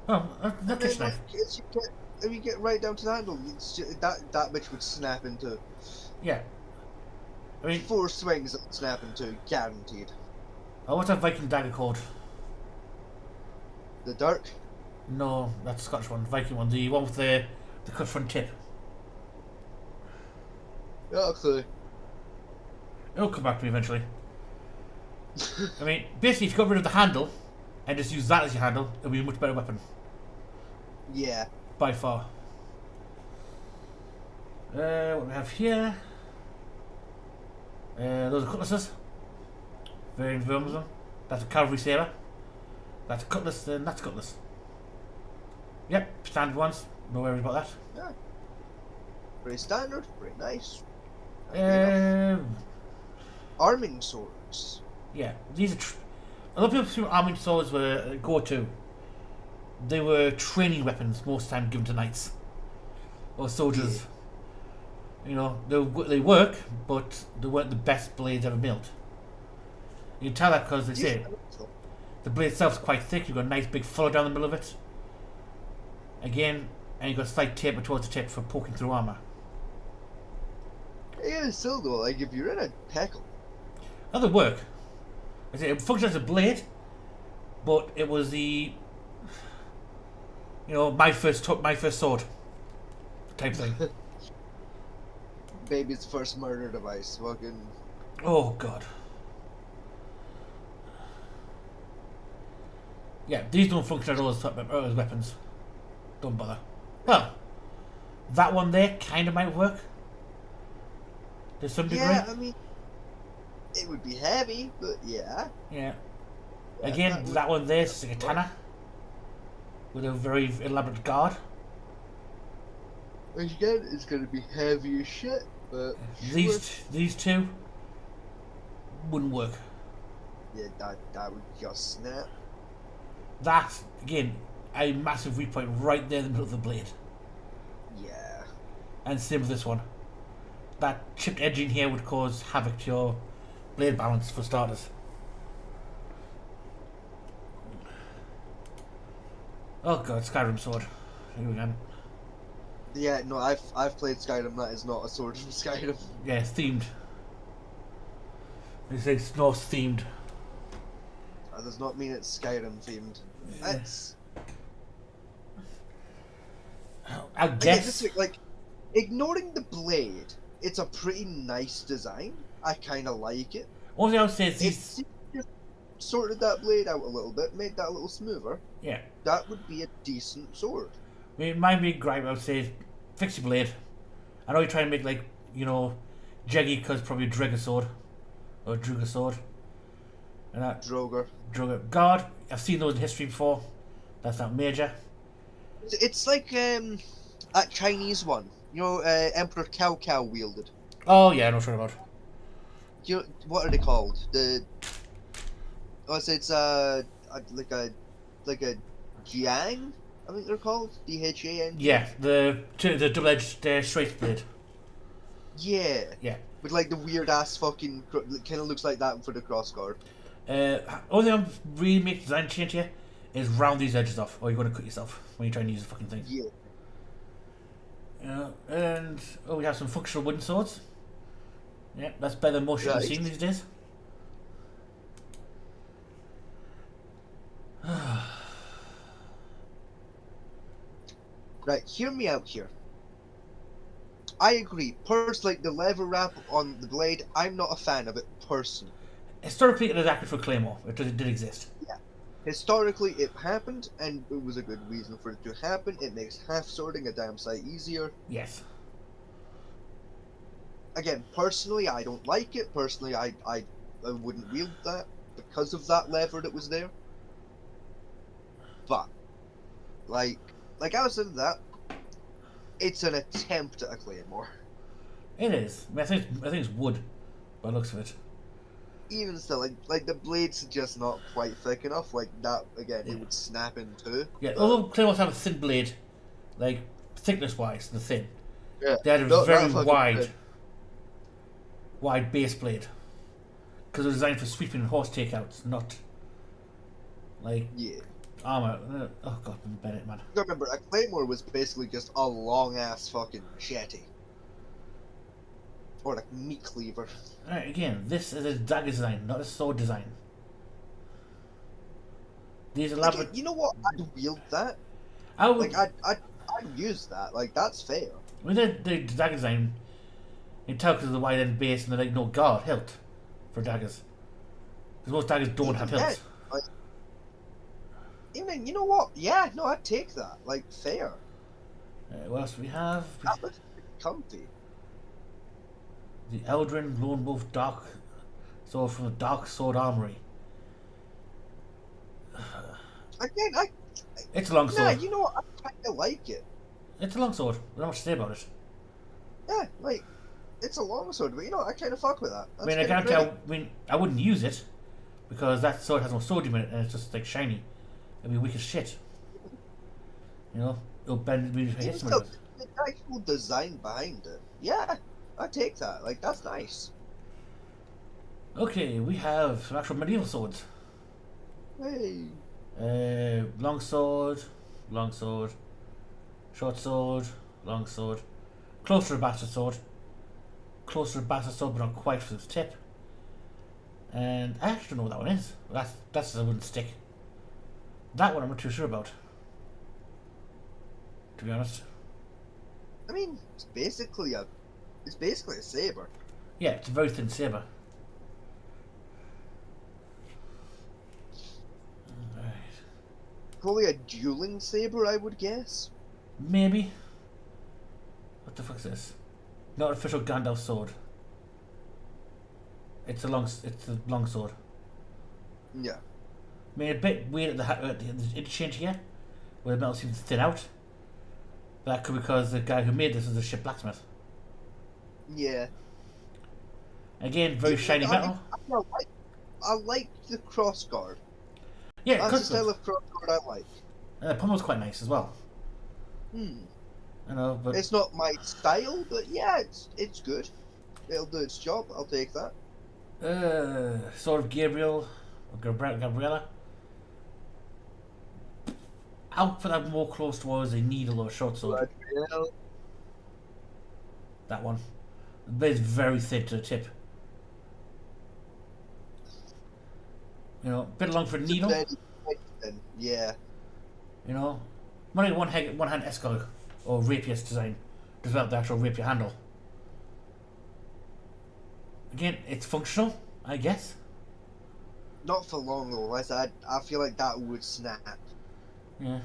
Oh, not kitchen knife. If you get right down to the handle, it's just, that bitch would snap into Yeah. I mean, 4 swings. That would snap into, guaranteed. oh, what's that Viking dagger called? The Dirk. No, that's the Scottish one, Viking one, the one with the cut front tip. Okay. It'll come back to me eventually. I mean, basically, if you got rid of the handle and just use that as your handle, it'll be a much better weapon. Yeah. By far. What do we have here? Those are cutlasses. Very infirm of them. That's a cavalry saber. That's a cutlass, and that's a cutlass. Yep, standard ones. No worries about that. Yeah. Pretty standard. Pretty nice. Enough. Arming swords. Yeah, these are. A lot of people assume arming swords were go-to. They were training weapons most of the time given to knights or soldiers. You know, they work, but they weren't the best blades ever built. You can tell that because they say the blade itself is quite thick. You've got a nice big furrow down the middle of it. Again, and you've got a slight taper towards the tip for poking through armor. Yeah, still though, like if you're in a pickle. Now they work. I say it functions as a blade, but it was the, you know, my first sword. type thing. Baby's first murder device. Fucking. Oh god. Yeah, these don't function at all as weapons. Don't bother. Well, that one there kind of might work. To some degree. Yeah, I mean, it would be heavy, but yeah. Yeah. Yeah, Again, that one there is a katana. With a very elaborate guard. Again, it's gonna be heavy as shit, but These two wouldn't work. yeah, that would just snap. That's, again, a massive weak point right there in the middle of the blade. Yeah. And same with this one. That chipped edge in here would cause havoc to your blade balance, for starters. Oh god, Skyrim sword. Here we go. Yeah, no, I've played Skyrim. That is not a sword from Skyrim. Yeah, it's themed. It's Norse themed. That does not mean it's Skyrim themed. That's I guess. like ignoring the blade. It's a pretty nice design. I kind of like it. All I would say is If these. you just sorted that blade out a little bit, made that a little smoother, Yeah. that would be a decent sword. I mean, my big gripe, I would say, is fix your blade. I know you're trying to make, like, you know, Jeggy because probably a Draga sword. Or a Druga sword. And that Droger. Druga guard. I've seen those in history before. That's not major. It's like that Chinese one. You know, Emperor Cao Cao wielded. Oh, yeah, I know what you're talking about. You know, what are they called? It's like a Jiang. I think they're called DHAN. Yeah, the double-edged straight blade. Yeah. Yeah. With like the weird ass fucking kind of looks like that for the crossguard. Only thing I'm really making design change here is round these edges off, or you're going to cut yourself when you're trying to use the fucking thing. Yeah. And we have some functional wooden swords. Yeah, that's better than most shit I've Right. seen these days. Right, hear me out here. I agree. Like the lever wrap on the blade, I'm not a fan of it personally. Historically, it is accurate for Claymore. It did exist. Historically, it happened, and it was a good reason for it to happen. It makes half sorting a damn sight easier. Yes. Again, personally, I don't like it. Personally, I wouldn't wield that because of that lever that was there. But, like I was saying that, it's an attempt at a claymore. It is. I think it's wood, by the looks of it. Even still, like the blade's just not quite thick enough. Like that again, it would snap in two. Yeah, although Claymores have a thin blade, like thickness-wise, they're thin. Yeah, They had a not very fucking wide base blade, because they're designed for sweeping and horse takeouts, not like yeah. armor. Oh god, Bennett, man. I remember a claymore was basically just a long ass fucking machete. Or like meat cleaver. Alright, again, this is a dagger design, not a sword design. These elaborate. Again, you know what? I'd wield that. I would. Like I'd use that. Like that's fair. I mean, the dagger design, you can tell because of the wide end base and they're like no guard hilt for daggers. Because most daggers don't have hilts. Like, even you know what? Yeah, no, I'd take that. Like fair. What else do we have? That looks pretty comfy. The Eldrin Lone Wolf Dark Sword from the Dark Sword Armory. Again, It's a long nah, sword. you know what? I kinda like it. It's a long sword. There's not much to say about it. Yeah, like it's a long sword, but you know, I kinda fuck with that. I mean, I can't tell. I mean, I wouldn't use it because that sword has no sodium in it and it's just like shiny. It'd be weak as shit. You know, it'll bend when you hit someone with it. The actual design behind it. Yeah, I take that. Like that's nice. Okay, we have some actual medieval swords. Hey. Long sword, short sword, long sword, close to a bastard sword, close to a bastard sword but not quite for its tip. And I actually don't know what that one is. That's a wooden stick. That one I'm not too sure about, to be honest. I mean, it's basically a saber. Yeah, it's a very thin saber. Right. Probably a dueling saber, I would guess. Maybe. What the fuck is this? Not official Gandalf sword. It's a long sword. Yeah. I mean, a bit weird at the interchange here, where the metal seems to thin out. But that could be because the guy who made this is a ship blacksmith. Yeah. Again, very shiny metal. I like the crossguard. Yeah, That's the the style of crossguard I like. And the pommel's quite nice as well. I know, but It's not my style, but yeah, it's good. It'll do its job. I'll take that. Sword of Gabriel, or Gabriella. I'll put that more close towards a needle or a short sword. Gabriel. That one. The blade's very thin to the tip. You know, a bit long for a needle. Yeah. You know, one hand escalade or rapier design, develop the actual rapier handle. Again, it's functional, I guess. Not for long though. I feel like that would snap. Yeah.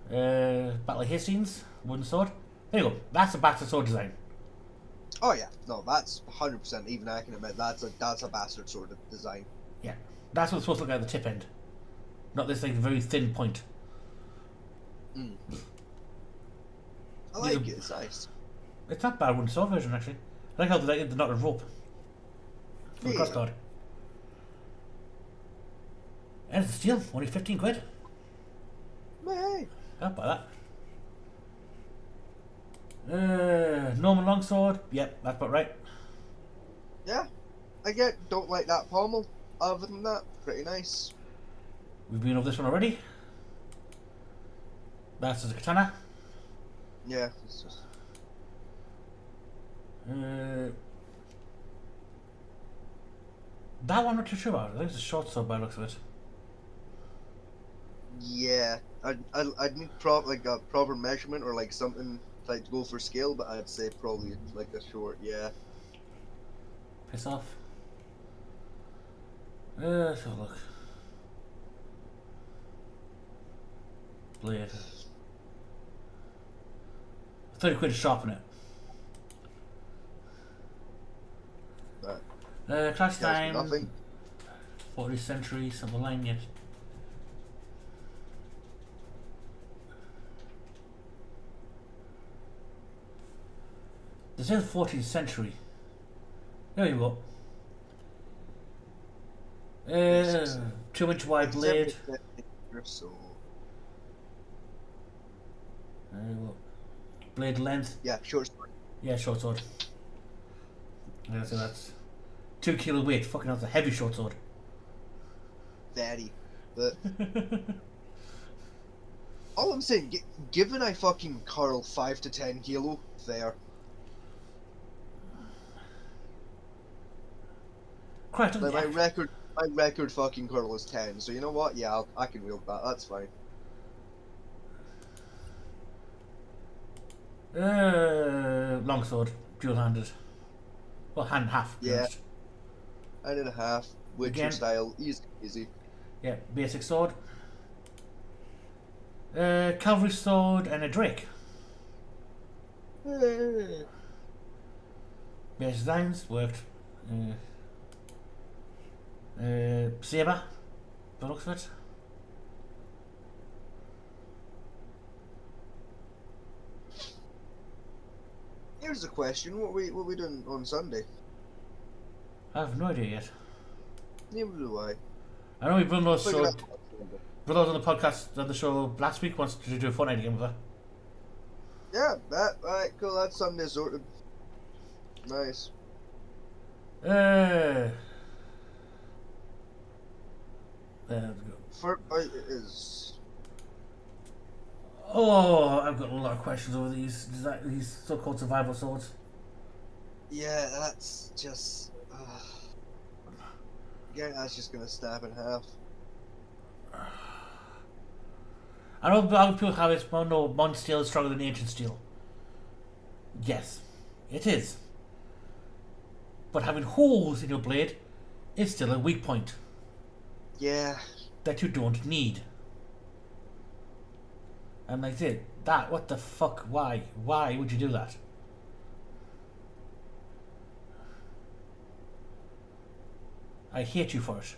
Battle of Hastings, wooden sword. There you go. That's a bastard sword design. Oh yeah, no, that's 100%. Even I can admit that's a bastard sort of design. Yeah, that's what it's supposed to look like at the tip end, not this like very thin point. I like it. It's nice. It's not bad wooden sword version actually. I like how they're not a rope for the Yeah. crossguard. And it's a steal, only 15 quid. Hey. I'll buy that. Norman longsword. Yep, that's about right. Yeah, don't like that pommel. Other than that, pretty nice. We've been over this one already. That's a katana. Yeah, it's just That one I'm not too sure about. I think it's a short sword by the looks of it. yeah. I'd need a proper measurement or like something like to go for scale, but I'd say probably like a short. Yeah. Piss off. Let's have a look. Blade. 30 quid to sharpen it. Clash time. Nothing. 40th century, something line yet. This is 14th century. There you go. 2-inch wide blade. So There you go. Blade length. yeah, short sword. Yeah, short sword. Yeah, so that's 2 kilo weight. Fucking hell, that's a heavy short sword. Very. But all I'm saying, given I fucking curl 5 to 10 kilo, there. Quite Like my record fucking curl is 10. So you know what? Yeah, I can wield that. That's fine. Longsword, dual-handed. Well, hand half. Yeah. 9.5. Witcher Again. style, easy. Yeah, basic sword. Cavalry sword and a drake. Basic designs worked. Saber, by the looks of it. Here's the question: what we doing on Sunday? I have no idea yet. Neither do I. I know Bruno Figure it showed. out. Bruno's on the podcast on the show last week wants to do a Fortnite game with her. Yeah, alright, cool. That's Sunday sorted. Nice. There we go. Fortnite is. Oh, I've got a lot of questions over these so-called survival swords. Yeah, that's just. Yeah, that's just gonna snap in half. I know a lot of people have it, well, no, modern steel is stronger than ancient steel. Yes, it is. But having holes in your blade is still a weak point Yeah. that you don't need. And like I said, that, what the fuck, why? Why would you do that? I hate you for it.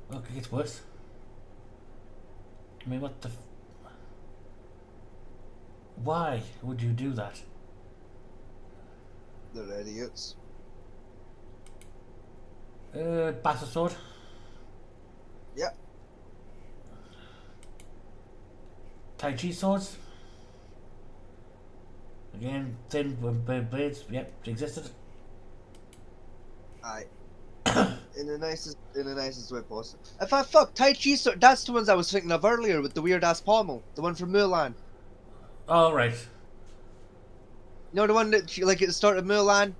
Look, it gets worse. I mean, what the... Why would you do that? They're idiots. Bastard sword. Yeah. Tai Chi swords. Again, thin blades. Yep, existed. Aye. in the nicest way possible. In fact, fuck, Tai Chi sword. That's the ones I was thinking of earlier with the weird ass pommel. The one from Mulan. Oh, right. You know the one that she, like at the start of Mulan?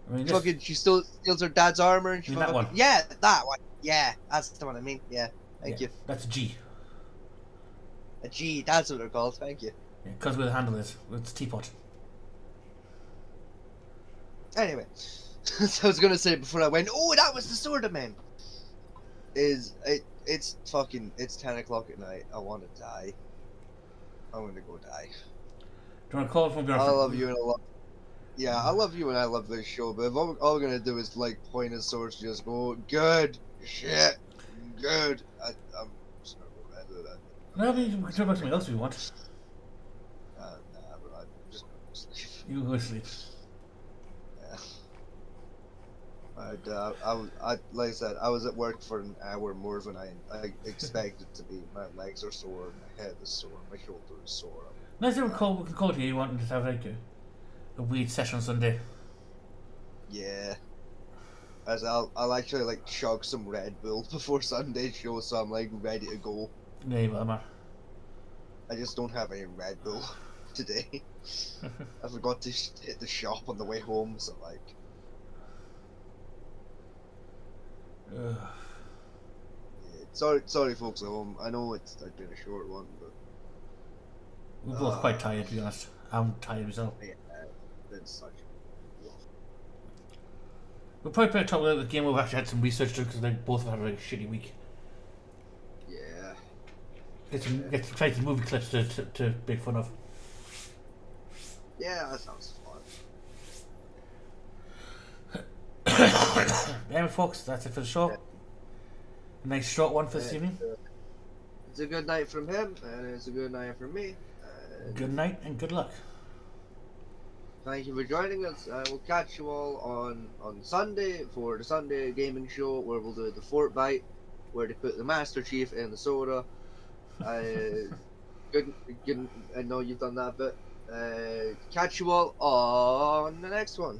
I mean, Fucking, she still steals her dad's armor and she You mean that fucking... one? Yeah, that one. Yeah, that's the one I mean. Yeah, thank you. That's a G. A G, that's what they're called. Thank you. Because where the handle is. It's teapot. Anyway, so I was gonna say before I went, oh, that was the sword of man. It's 10 o'clock at night. I want to die. I'm gonna go die. Do you want to call from your... I love you and I love. Yeah, I love you and I love this show, but if all we're gonna do is like point at swords, just go good shit, good. I'm just gonna go ahead with that. No, we can talk about something else if you want. Nah, but I'm just gonna go sleep. You go to sleep. Like I said, I was at work for an hour more than I expected to be. My legs are sore, my head is sore, my shoulder is sore. Let's we can call it here. You want to just have like a weird session on Sunday. Yeah. As I'll actually like chug some Red Bull before Sunday's show, so I'm like ready to go. Yeah, well, man. I just don't have any Red Bull today. I forgot to hit the shop on the way home, so like. Yeah, sorry, folks at home. I know it's been a short one, but we're both quite tired, to be honest. I'm tired myself. yeah, it's such. We'll probably play a talk about the game. We've actually had some research done because they both have had a very shitty week. Yeah. Get to try some movie clips to make fun of. Yeah, that sounds fun. Anyway, folks, that's it for the show. Yeah. A nice short one for this evening. It's a good night from him, and it's a good night from me. Good night and good luck. Thank you for joining us. We'll catch you all on Sunday for the Sunday gaming show, where we'll do the Fort Bite, where they put the Master Chief in the soda. Good. I know you've done that bit. Catch you all on the next one.